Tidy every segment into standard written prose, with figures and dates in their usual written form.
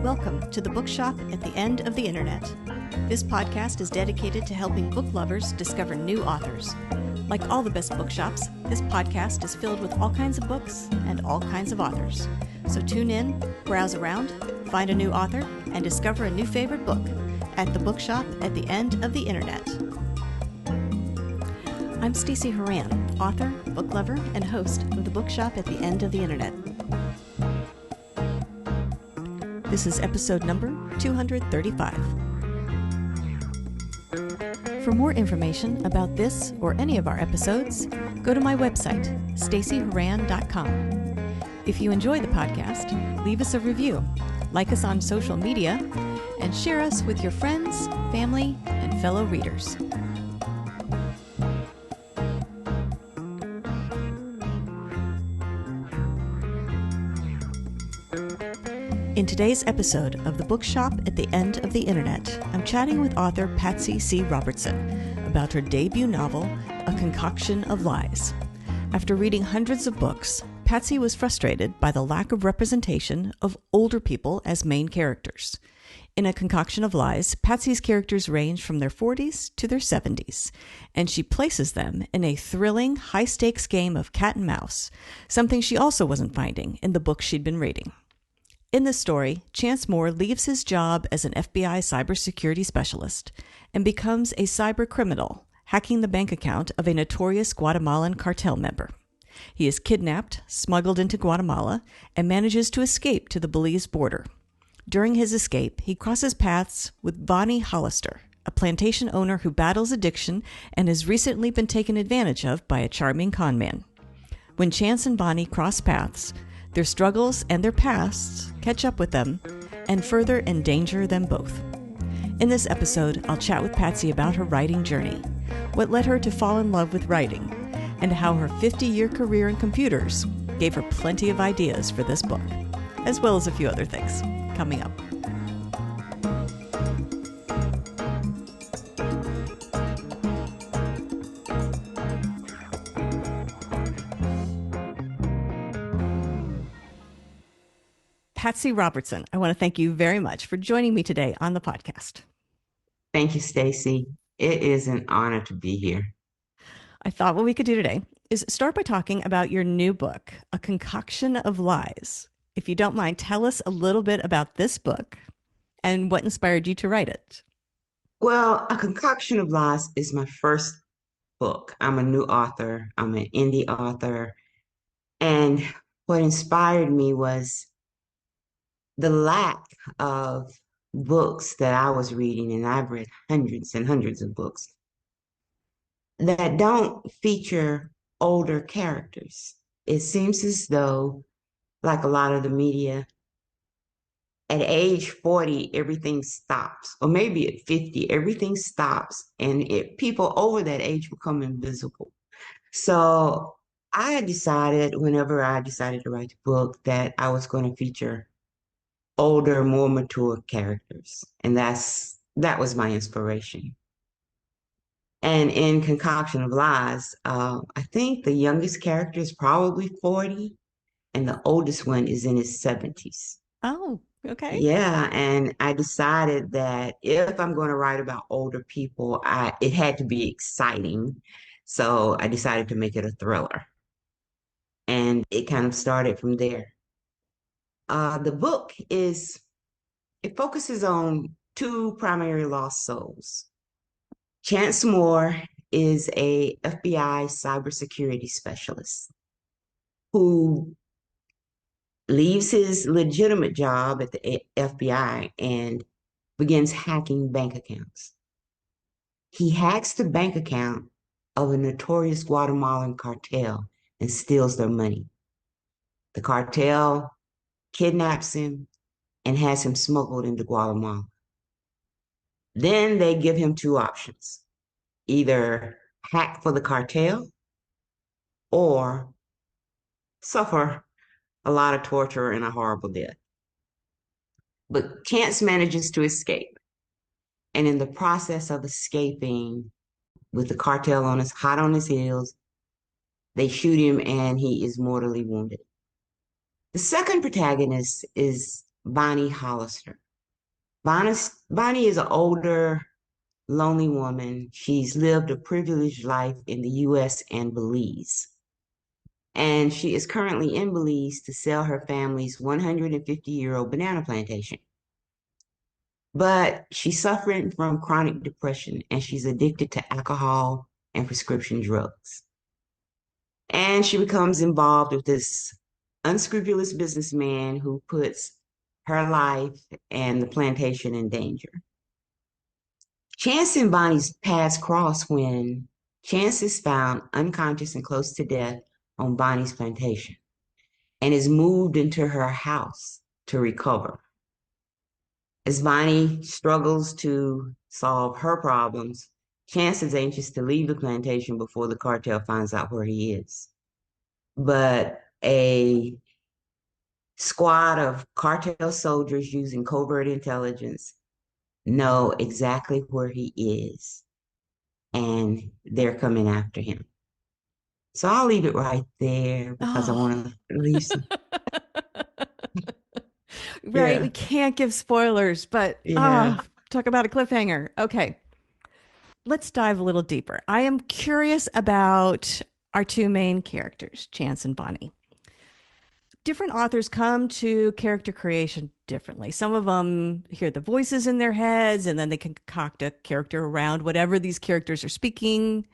Welcome to the Bookshop at the End of the Internet. This podcast is dedicated to helping book lovers discover new authors. Like all the best bookshops, this podcast is filled with all kinds of books and all kinds of authors. So tune in, browse around, find a new author, and discover a new favorite book at the Bookshop at the End of the Internet. I'm Stacey Horan, author, book lover, and host of the Bookshop at the End of the Internet. This is episode number 235. For more information about this or any of our episodes, go to my website, staceyhoran.com. If you enjoy the podcast, leave us a review, like us on social media, and share us with your friends, family, and fellow readers. In today's episode of The Bookshop at the End of the Internet, I'm chatting with author Patsy C. Robertson about her debut novel, A Concoction of Lies. After reading hundreds of books, Patsy was frustrated by the lack of representation of older people as main characters. In A Concoction of Lies, Patsy's characters range from their 40s to their 70s, and she places them in a thrilling, high-stakes game of cat and mouse, something she also wasn't finding in the books she'd been reading. In this story, Chance Moore leaves his job as an FBI cybersecurity specialist and becomes a cybercriminal, hacking the bank account of a notorious Guatemalan cartel member. He is kidnapped, smuggled into Guatemala, and manages to escape to the Belize border. During his escape, he crosses paths with Bonnie Hollister, a plantation owner who battles addiction and has recently been taken advantage of by a charming conman. When Chance and Bonnie cross paths, their struggles and their pasts catch up with them and further endanger them both. In this episode, I'll chat with Patsy about her writing journey, what led her to fall in love with writing, and how her 50-year career in computers gave her plenty of ideas for this book, as well as a few other things coming up. Patsy Robertson, I want to thank you very much for joining me today on the podcast. Thank you, Stacey. It is an honor to be here. I thought what we could do today is start by talking about your new book, A Concoction of Lies. If you don't mind, tell us a little bit about this book and what inspired you to write it. Well, A Concoction of Lies is my first book. I'm a new author. I'm an indie author. And what inspired me was the lack of books that I was reading, and I've read hundreds and hundreds of books that don't feature older characters. It seems as though, like a lot of the media, at age 40, everything stops, or maybe at 50, everything stops, and people over that age become invisible. So whenever I decided to write the book, that I was going to feature older, more mature characters. And that was my inspiration. And in Concoction of Lies, I think the youngest character is probably 40, and the oldest one is in his 70s. Oh, okay. Yeah, and I decided that if I'm going to write about older people, it had to be exciting. So I decided to make it a thriller. And it kind of started from there. The book it focuses on two primary lost souls. Chance Moore is a FBI cybersecurity specialist who leaves his legitimate job at the FBI and begins hacking bank accounts. He hacks the bank account of a notorious Guatemalan cartel and steals their money. The cartel kidnaps him and has him smuggled into Guatemala. Then they give him two options: either hack for the cartel or suffer a lot of torture and a horrible death. But Chance manages to escape. And in the process of escaping, with the cartel hot on his heels, they shoot him and he is mortally wounded. The second protagonist is Bonnie Hollister. Bonnie is an older, lonely woman. She's lived a privileged life in the US and Belize. And she is currently in Belize to sell her family's 150-year-old banana plantation. But she's suffering from chronic depression and she's addicted to alcohol and prescription drugs. And she becomes involved with this unscrupulous businessman who puts her life and the plantation in danger. Chance and Bonnie's paths cross when Chance is found unconscious and close to death on Bonnie's plantation and is moved into her house to recover. As Bonnie struggles to solve her problems, Chance is anxious to leave the plantation before the cartel finds out where he is. But a squad of cartel soldiers using covert intelligence know exactly where he is, and they're coming after him. So I'll leave it right there because I Oh, want to leave some. right. We Yeah, can't give spoilers, but yeah. talk about a cliffhanger. Okay, let's dive a little deeper. I am curious about our two main characters, Chance and Bonnie. Different authors come to character creation differently. Some of them hear the voices in their heads and then they concoct a character around whatever these characters are speaking.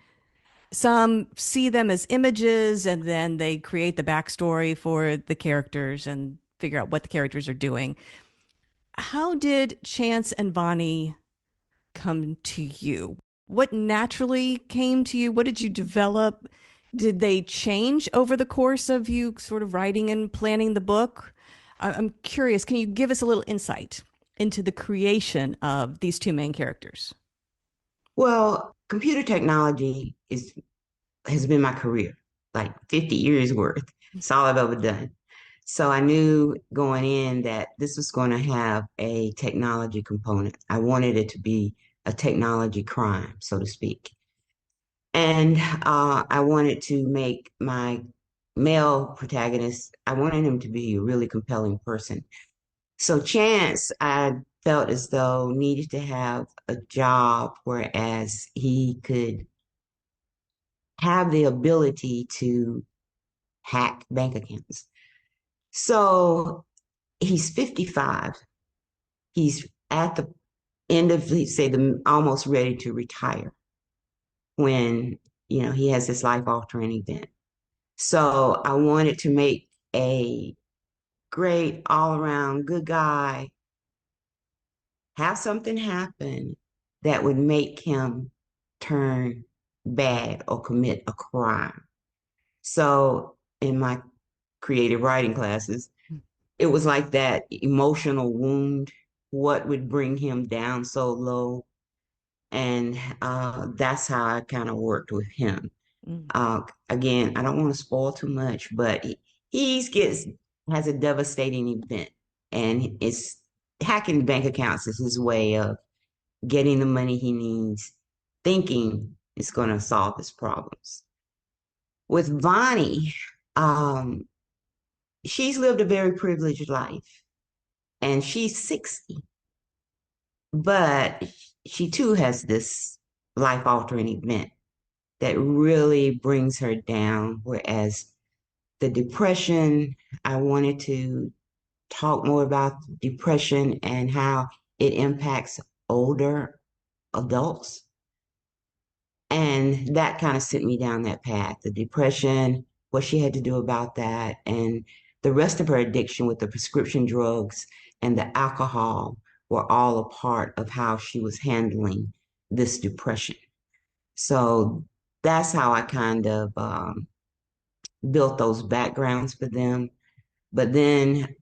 Some see them as images and then they create the backstory for the characters and figure out what the characters are doing. How did Chance and Bonnie come to you? What naturally came to you? What did you develop? Did they change over the course of you sort of writing and planning the book? I'm curious. Can you give us a little insight into the creation of these two main characters? Well, computer technology is has been my career, like 50 years worth. It's all I've ever done. So I knew going in that this was going to have a technology component. I wanted it to be a technology crime, so to speak. And I wanted to make my male protagonist, I wanted him to be a really compelling person. So Chance, I felt as though needed to have a job, whereas he could have the ability to hack bank accounts. So he's 55. He's at the end of, say, the almost ready to retire when, he has this life altering event. So I wanted to make a great all around good guy have something happen that would make him turn bad or commit a crime. So in my creative writing classes, it was like that emotional wound, what would bring him down so low. And that's how I kind of worked with him. Mm, Again, I don't want to spoil too much, but he gets has a devastating event, and it's hacking bank accounts is his way of getting the money he needs, thinking it's going to solve his problems. With Vonnie, um, she's lived a very privileged life, and she's 60, but she too has this life altering event that really brings her down. Whereas the depression, I wanted to talk more about depression and how it impacts older adults. And that kind of sent me down that path. The depression, what she had to do about that, and the rest of her addiction with the prescription drugs and the alcohol were all a part of how she was handling this depression. So that's how I kind of built those backgrounds for them. But then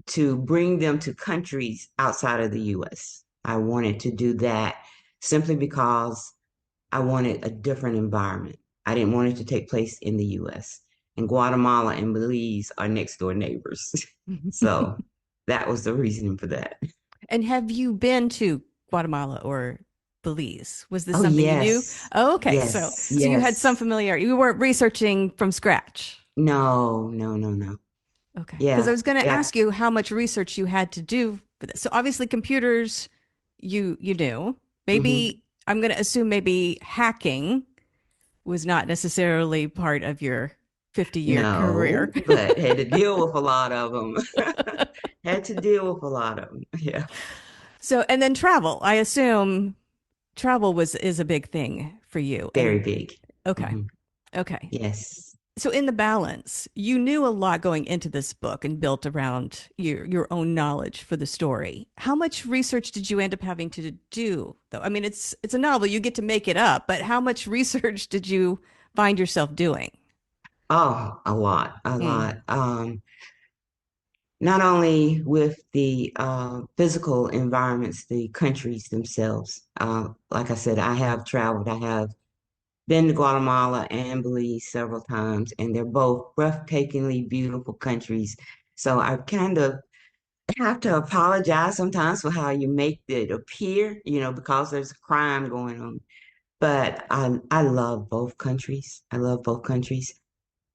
to bring them to countries outside of the US, I wanted to do that simply because I wanted a different environment. I didn't want it to take place in the US. And Guatemala and Belize are next door neighbors. mm. So that was the reasoning for that. And have you been to Guatemala or Belize? Was this Oh, something you knew? yes. Oh, okay. So Yes. so you had some Yes. familiarity. You weren't researching from scratch. No, no, no, no. Okay. Because I Yeah, was going to yeah. ask you how much research you had to do for this. So obviously computers you knew. Hmm. Maybe I'm going to assume maybe hacking was not necessarily part of your 50-year career. No, but had to deal with a lot of them. Had to deal with a lot of them. Yeah, So and then travel. I assume travel was is a big thing for you. very And big. okay. Hmm. Okay. Yes. So in the balance, you knew a lot going into this book and built around your own knowledge for the story. How much research did you end up having to do though? I mean, it's a novel, you get to make it up, but how much research did you find yourself doing? Oh, a lot, a Mm, lot. Not only with the physical environments, the countries themselves. Like I said, I have traveled. I have been to Guatemala and Belize several times, and they're both breathtakingly beautiful countries. So I kind of have to apologize sometimes for how you make it appear, because there's a crime going on. But I love both countries. I love both countries.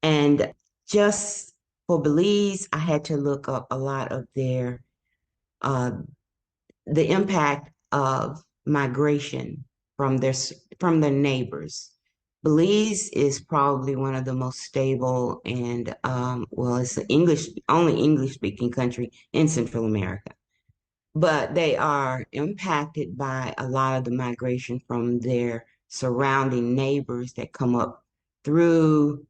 And just for Belize, I had to look up a lot of uh, the impact of migration from their neighbors. Belize is probably one of the most stable and well, it's the only English speaking country in Central America. But they are impacted by a lot of the migration from their surrounding neighbors that come up through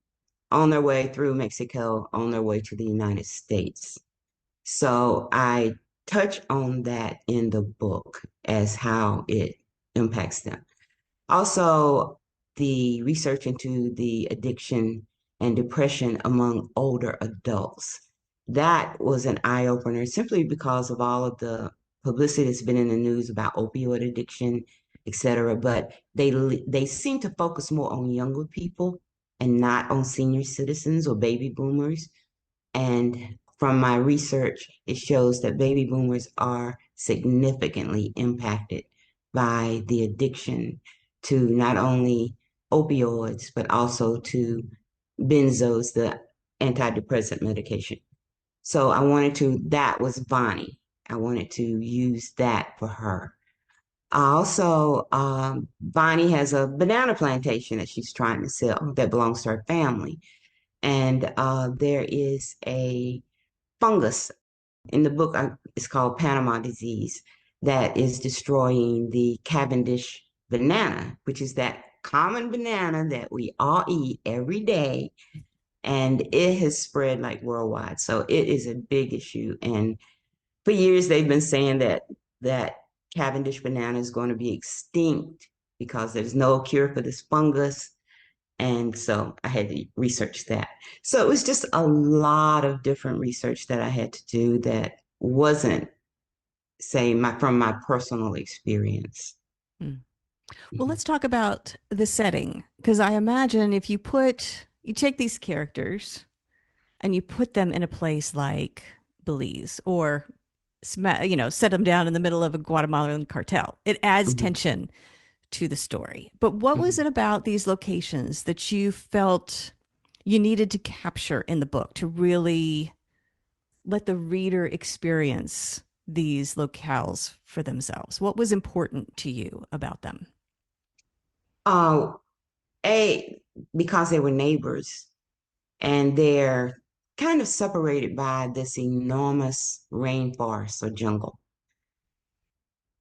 on their way through Mexico, on their way to the United States. So I touch on that in the book as how it impacts them. Also, the research into the addiction and depression among older adults. That was an eye opener simply because of all of the publicity that's been in the news about opioid addiction, et cetera. But they seem to focus more on younger people and not on senior citizens or baby boomers. And from my research, it shows that baby boomers are significantly impacted by the addiction to not only opioids, but also to benzos, the antidepressant medication. So that was Bonnie. I wanted to use that for her. Also, Bonnie has a banana plantation that she's trying to sell that belongs to her family. And there is a fungus in the book. It's called Panama disease that is destroying the Cavendish banana, which is that common banana that we all eat every day. And it has spread like worldwide. So it is a big issue. And for years, they've been saying that Cavendish banana is going to be extinct because there's no cure for this fungus. And so I had to research that. So it was just a lot of different research that I had to do that wasn't, say, from my personal experience. mm. Well, Mhm. let's talk about the setting because I imagine if you take these characters and you put them in a place like Belize or set them down in the middle of a Guatemalan cartel, it adds Mhm. tension to the story. But what was Mhm. it about these locations that you felt you needed to capture in the book to really let the reader experience these locales for themselves? What was important to you about them? Uh, a because they were neighbors and they're kind of separated by this enormous rainforest or jungle.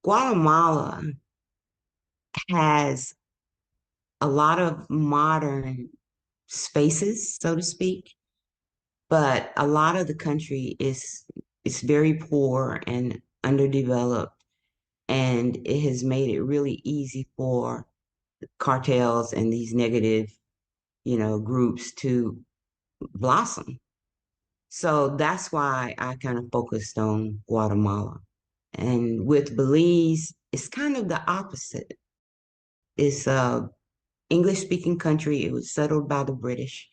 Guatemala has a lot of modern spaces, so to speak, but a lot of the country is very poor and underdeveloped, and it has made it really easy for cartels and these negative, groups to blossom. So that's why I kind of focused on Guatemala. And with Belize, it's kind of the opposite. It's a English speaking country. It was settled by the British.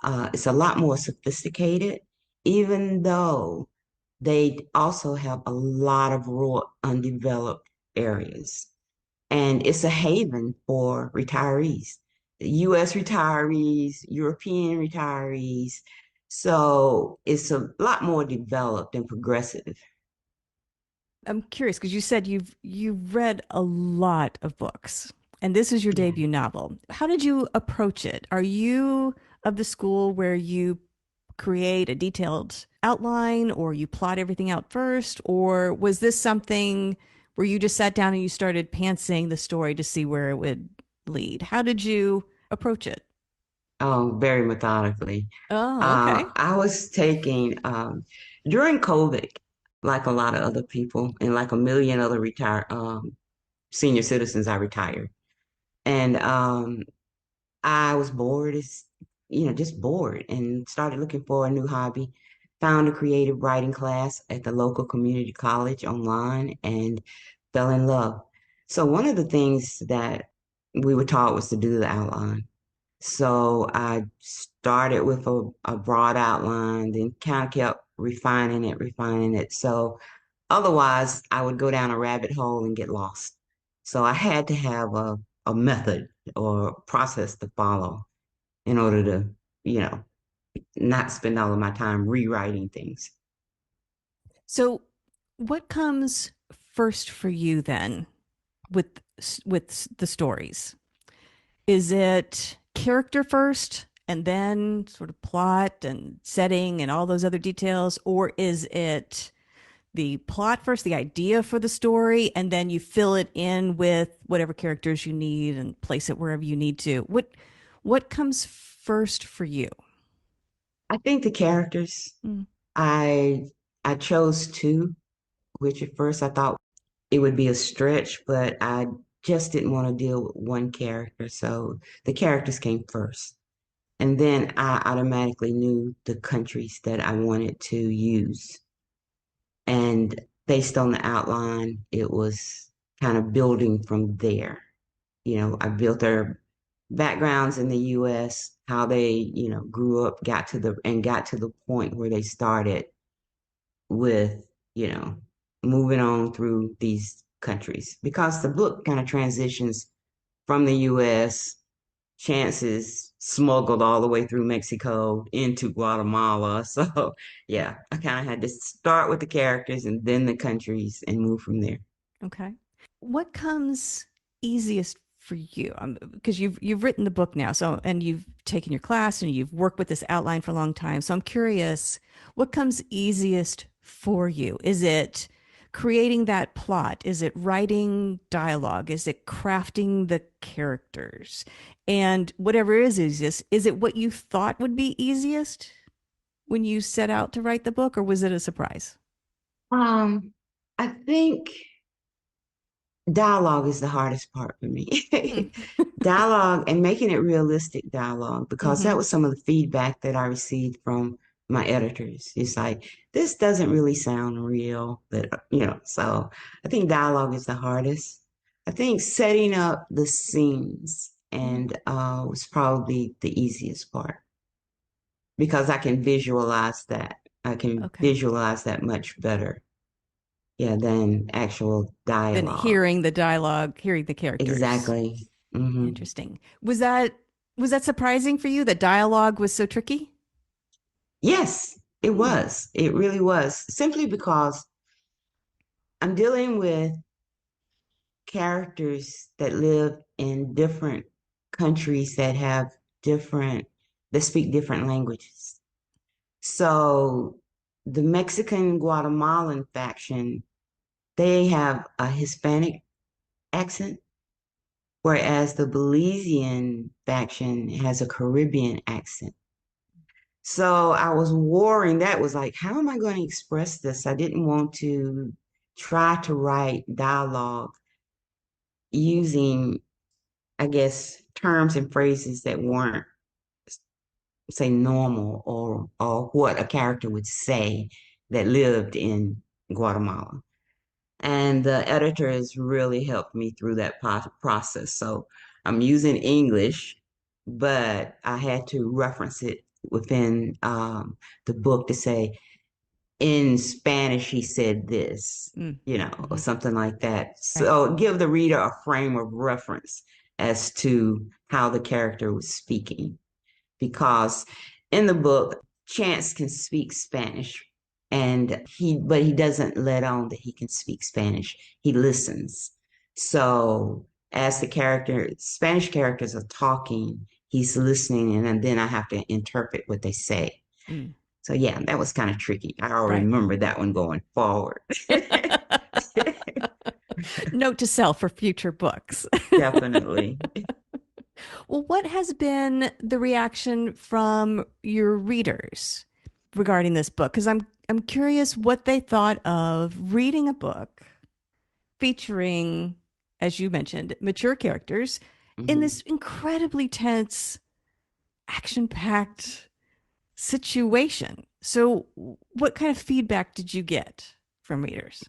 It's a lot more sophisticated, even though they also have a lot of rural, undeveloped areas. And it's a haven for retirees, US retirees, European retirees. So it's a lot more developed and progressive. I'm curious because you said you've read a lot of books, and this is your Yeah. debut novel. How did you approach it? Are you of the school where you create a detailed outline or you plot everything out first, or was this something where you just sat down and you started pantsing the story to see where it would lead? How did you approach it? Very methodically. Oh, okay. I was taking during COVID, like a lot of other people, and like a million other retired senior citizens, I retired, and I was bored, just bored, and started looking for a new hobby. Found a creative writing class at the local community college online, and fell in love. So one of the things that we were taught was to do the outline. So I started with a broad outline, then kind of kept refining it. So otherwise, I would go down a rabbit hole and get lost. So I had to have a method or process to follow in order to, you know, not spend all of my time rewriting things. So, what comes first for you then with with the stories? Is it character first and then sort of plot and setting and all those other details, or is it the plot first, the idea for the story, and then you fill it in with whatever characters you need and place it wherever you need to? What comes first for you? I think the characters, Mm, I I chose two, which at first I thought it would be a stretch, but I just didn't want to deal with one character. So the characters came first. And then I automatically knew the countries that I wanted to use. And based on the outline, it was kind of building from there. I built their backgrounds in the US, how they, grew up, got to the point where they started with, you know, moving on through these countries. Because the book kind of transitions from the US, chances smuggled all the way through Mexico into Guatemala. So, yeah, I kind of had to start with the characters and then the countries and move from there. okay. What comes easiest for you? Because you've written the book now, so and you've taken your class and you've worked with this outline for a long time. So I'm curious, what comes easiest for you? Is it creating that plot? Is it writing dialogue? Is it crafting the characters? And whatever is easiest, is it what you thought would be easiest when you set out to write the book, or was it a surprise? Um, I think dialogue is the hardest part for Hmm. me. Dialogue and making it realistic dialogue, because Mm-hmm. that was some of the feedback that I received from my editors. It's like, this doesn't really sound real, so I think dialogue is the hardest. I think setting up the scenes Mm. and was probably the easiest part because I can visualize that. I can Okay. visualize that much better, yeah, than actual Than dialogue. hearing the dialogue, hearing the characters. Exactly. Hmm. Interesting. Was that surprising for you that dialogue was so tricky? Yes, it Hmm. was. It really was. Simply because I'm dealing with characters that live in different countries that speak different languages. So the Mexican Guatemalan faction, they have a Hispanic accent, whereas the Belizean faction has a Caribbean accent. So I was worrying. That was like, how am I going to express this? I didn't want to try to write dialogue using, I guess, terms and phrases that weren't, say, normal or what a character would say that lived in Guatemala. And the editor has really helped me through that process. So I'm using English, but I had to reference it within the book to say, in Spanish, he said this, or Mm-hmm. something like that. Right. So give the reader a frame of reference as to how the character was speaking. Because in the book, Chance can speak Spanish, and but he doesn't let on that he can speak Spanish. He listens. So as the Spanish characters are talking, he's listening, and then I have to interpret what they say. Mm, So yeah, that was kind of tricky. I'll right. remember that one going forward. Note to self for future books. Definitely. Well, what has been the reaction from your readers regarding this book? Because I'm curious what they thought of reading a book featuring, as you mentioned, mature characters in Mhm. this incredibly tense, action-packed situation. So, what kind of feedback did you get from readers?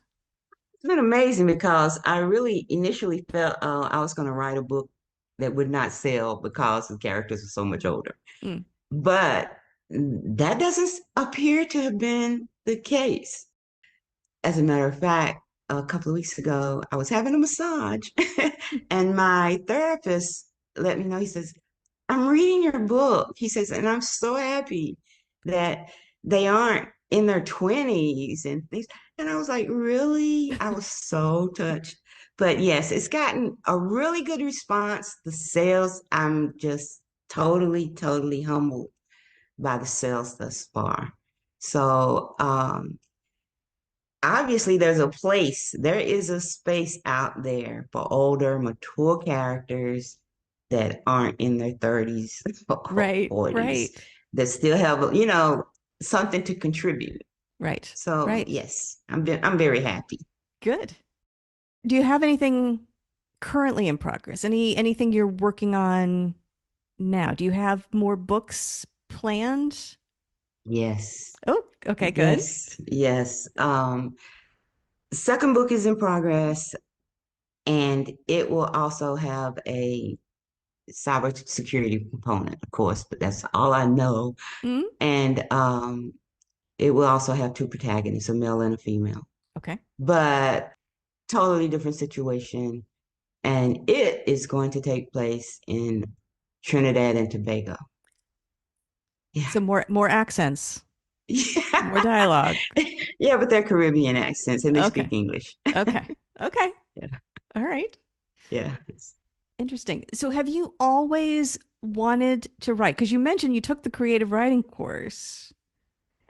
It's been amazing because I really initially felt I was going to write a book that would not sell because the characters are so much older. Mm, But that doesn't appear to have been the case. As a matter of fact, a couple of weeks ago, I was having a massage and my therapist let me know. He says, I'm reading your book. He says, and I'm so happy that they aren't in their 20s and things. And I was like, really? I was so touched. But yes, it's gotten a really good response. The sales, I'm just totally humbled by the sales thus far. So, obviously there is a space out there for older, mature characters that aren't in their 30s or right, 40s right, that still have, something to contribute. right, So right. yes, I'm very happy. Good. Do you have anything currently in progress? Anything you're working on now? Do you have more books planned? Yes. Oh, okay, good. Yes. Second book is in progress and it will also have a cybersecurity component, of course, but that's all I know. Mm, And it will also have two protagonists, a male and a female, okay. but totally different situation. And it is going to take place in Trinidad and Tobago. Yeah. So more accents, more Yeah. dialogue. Yeah, but they're Caribbean accents and they speak Okay. English. Okay. Okay. Yeah. All right. Yeah. Interesting. So have you always wanted to write? Because you mentioned you took the creative writing course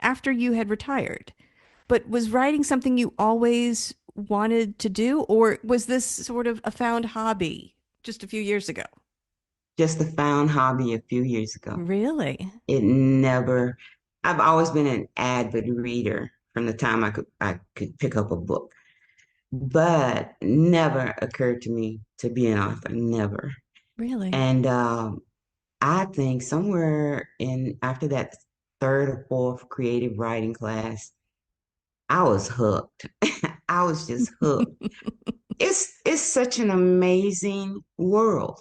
after you had retired. But was writing something you always wanted to do, or was this sort of a found hobby just a few years ago? Just a found hobby a few years ago. Really? It never, I've always been an avid reader from the time I could pick up a book, but never occurred to me to be an author, never. Really? And I think somewhere in after that third or fourth creative writing class, I was hooked. I was just hooked. It's such an amazing world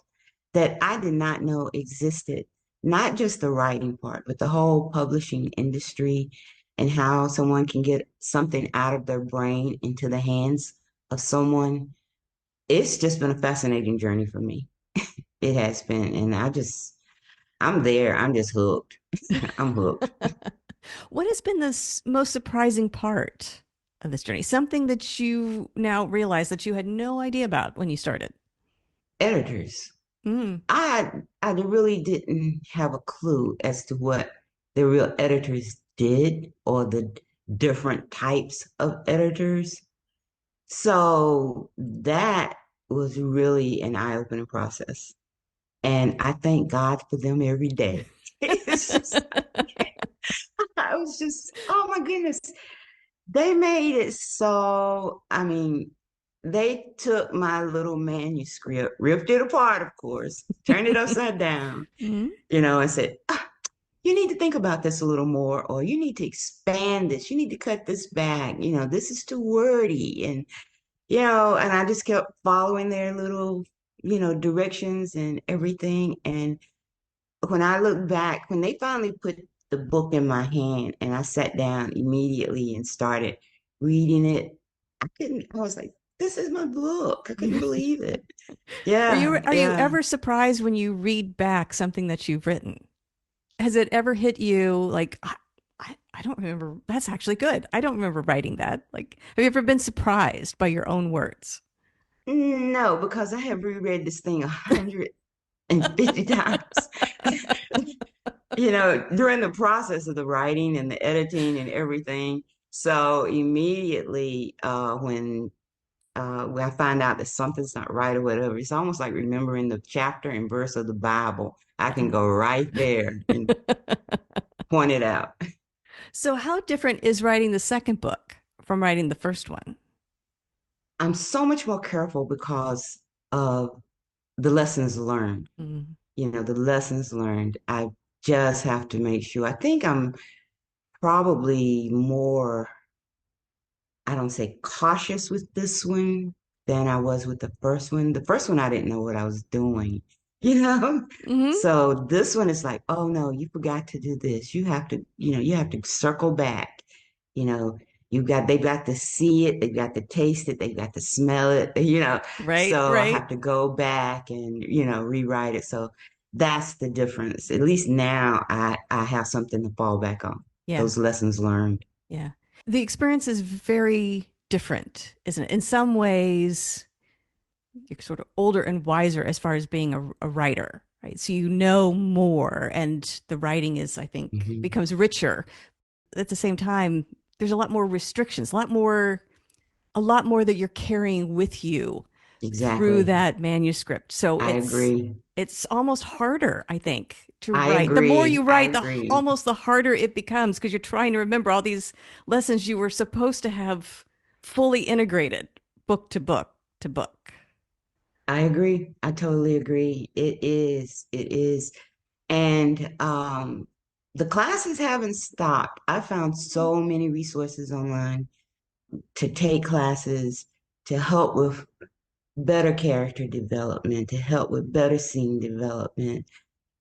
that I did not know existed. Not just the writing part, but the whole publishing industry and how someone can get something out of their brain into the hands of someone. It's just been a fascinating journey for me. It has been, and I'm there. I'm just hooked. I'm hooked. What has been the most surprising part of this journey? Something that you now realize that you had no idea about when you started. Editors. Mm, I really didn't have a clue as to what the real editors did or the different types of editors. So that was really an eye-opening process. And I thank God for them every day. It's just, I was just, oh my goodness. They made it so, I mean, they took my little manuscript, ripped it apart, of course, turned it upside down, mm, and said, you need to think about this a little more, or you need to expand this. You need to cut this back. This is too wordy. And I just kept following their little, directions and everything. And when I look back, when they finally put the book in my hand and I sat down immediately and started reading it, I was like, this is my book. I couldn't mm. believe it. Are Yeah, you yeah. ever surprised when you read back something that you've written? Has it ever hit you like, "Ah, I don't remember. That's actually good. I don't remember writing that. Like, have you ever been surprised by your own words? No, because I have reread this thing 150 times. During the process of the writing and the editing and everything. So immediately, when I find out that something's not right or whatever, it's almost like remembering the chapter and verse of the Bible. I can go right there and point it out. So, how different is writing the second book from writing the first one? I'm so much more careful because of the lessons learned. Mm. The lessons learned. I just have to make sure. I think I'm probably more, I don't say cautious with this one than I was with the first one. The first one, I didn't know what I was doing, you know? Hmm. So this one is like, oh no, you forgot to do this. You have to circle back. You know, they've got to see it, they've got to taste it, they've got to smell it. Right, So I right. have to go back and, rewrite it. So that's the difference. At least now I have something to fall back on, Yeah, those lessons learned. yeah. The experience is very different, isn't it? In some ways, you're sort of older and wiser as far as being a writer, right? So you know more, and the writing is, I think, Mhm. becomes richer. At the same time, there's a lot more restrictions, a lot more that you're carrying with you through Exactly. that manuscript. So I agree. it's almost harder, I think, to I write. The more you agree. I write, the agree. almost the harder it becomes because you're trying to remember all these lessons you were supposed to have fully integrated book to book to book. I agree. I totally agree. It is. It is. And the classes haven't stopped. I found so many resources online to take classes to help with better character development, to help with better scene development.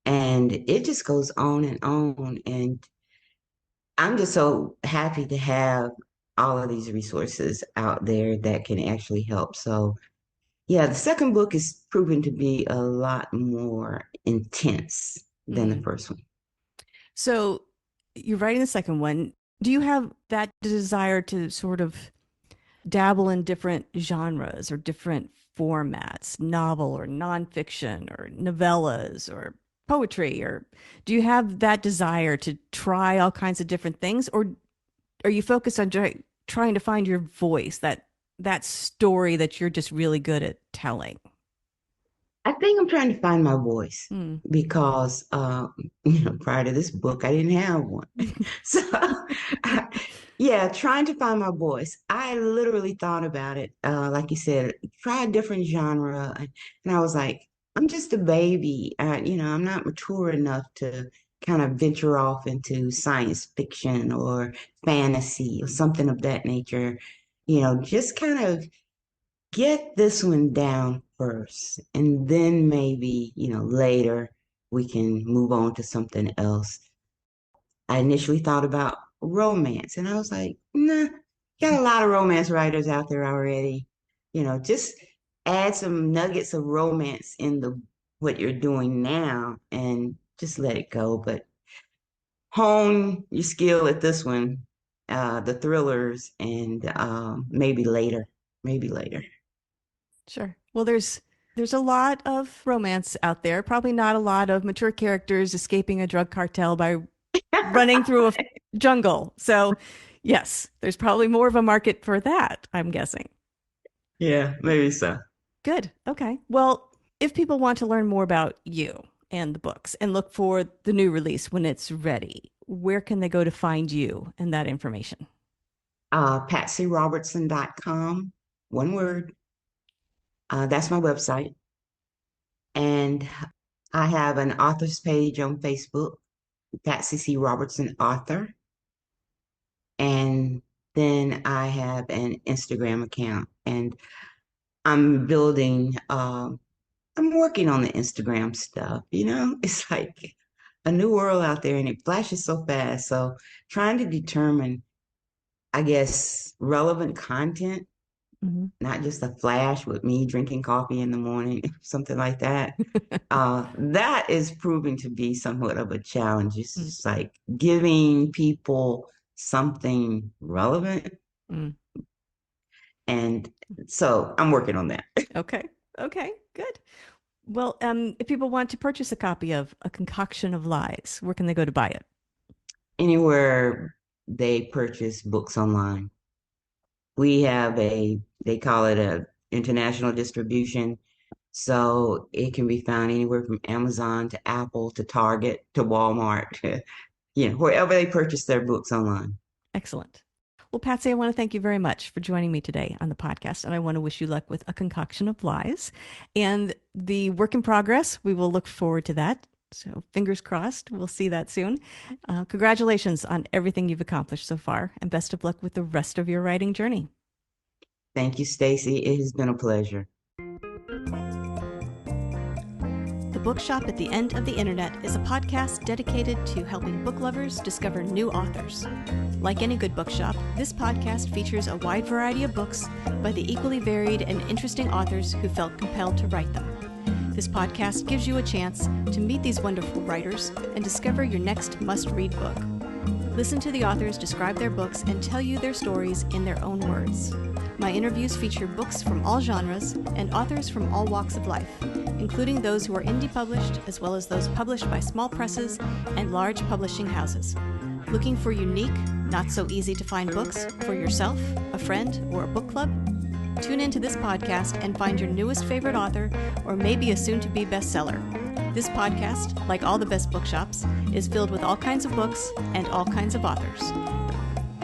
And it just goes on and on. And I'm just so happy to have all of these resources out there that can actually help. So, yeah, the second book is proven to be a lot more intense than the Mm. first one. So you're writing the second one. Do you have that desire to sort of dabble in different genres or different formats, novel or nonfiction or novellas or poetry? Or do you have that desire to try all kinds of different things? Or are you focused on trying to find your voice, that story that you're just really good at telling? I think I'm trying to find my voice Hmm. because, prior to this book, I didn't have one. So, yeah, trying to find my voice. I literally thought about it. Like you said, try a different genre. And I was like, I'm just a baby. I'm not mature enough to kind of venture off into science fiction or fantasy or something of that nature. Just kind of get this one down first, and then maybe, later we can move on to something else. I initially thought about romance, and I was like, nah, got a lot of romance writers out there already. Just add some nuggets of romance in the what you're doing now and just let it go. But hone your skill at this one, the thrillers, and maybe later, maybe later. Sure. Well, there's a lot of romance out there. Probably not a lot of mature characters escaping a drug cartel by running through a jungle. So, yes, there's probably more of a market for that, I'm guessing. Yeah, maybe so. Good. Okay. Well, if people want to learn more about you and the books and look for the new release when it's ready, where can they go to find you and that information? PatsyRobertson.com, one word. That's my website. And I have an author's page on Facebook, Patsy C. Robertson Author. And then I have an Instagram account. And I'm building, I'm working on the Instagram stuff. It's like a new world out there and it flashes so fast. So trying to determine, I guess, relevant content not just a flash with me drinking coffee in the morning, something like that. That is proving to be somewhat of a challenge. It's Mm, just like giving people something relevant. mm. And so I'm working on that. Okay. Okay. Good. Well, if people want to purchase a copy of A Concoction of Lies, where can they go to buy it? Anywhere they purchase books online. We have they call it a international distribution. So it can be found anywhere from Amazon to Apple to Target to Walmart, wherever they purchase their books online. Excellent. Well, Patsy, I want to thank you very much for joining me today on the podcast, and I want to wish you luck with A Concoction of Lies and the work in progress. We will look forward to that. So fingers crossed, we'll see that soon. Congratulations on everything you've accomplished so far, and best of luck with the rest of your writing journey. Thank you, Stacy. It has been a pleasure. The Bookshop at the End of the Internet is a podcast dedicated to helping book lovers discover new authors. Like any good bookshop, this podcast features a wide variety of books by the equally varied and interesting authors who felt compelled to write them. This podcast gives you a chance to meet these wonderful writers and discover your next must-read book. Listen to the authors describe their books and tell you their stories in their own words. My interviews feature books from all genres and authors from all walks of life, including those who are indie published as well as those published by small presses and large publishing houses. Looking for unique, not so easy to find books for yourself, a friend, or a book club? Tune into this podcast and find your newest favorite author or maybe a soon-to-be bestseller. This podcast, like all the best bookshops, is filled with all kinds of books and all kinds of authors.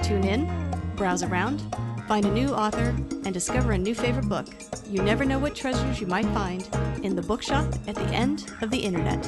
Tune in, browse around, find a new author, and discover a new favorite book. You never know what treasures you might find in the Bookshop at the End of the Internet.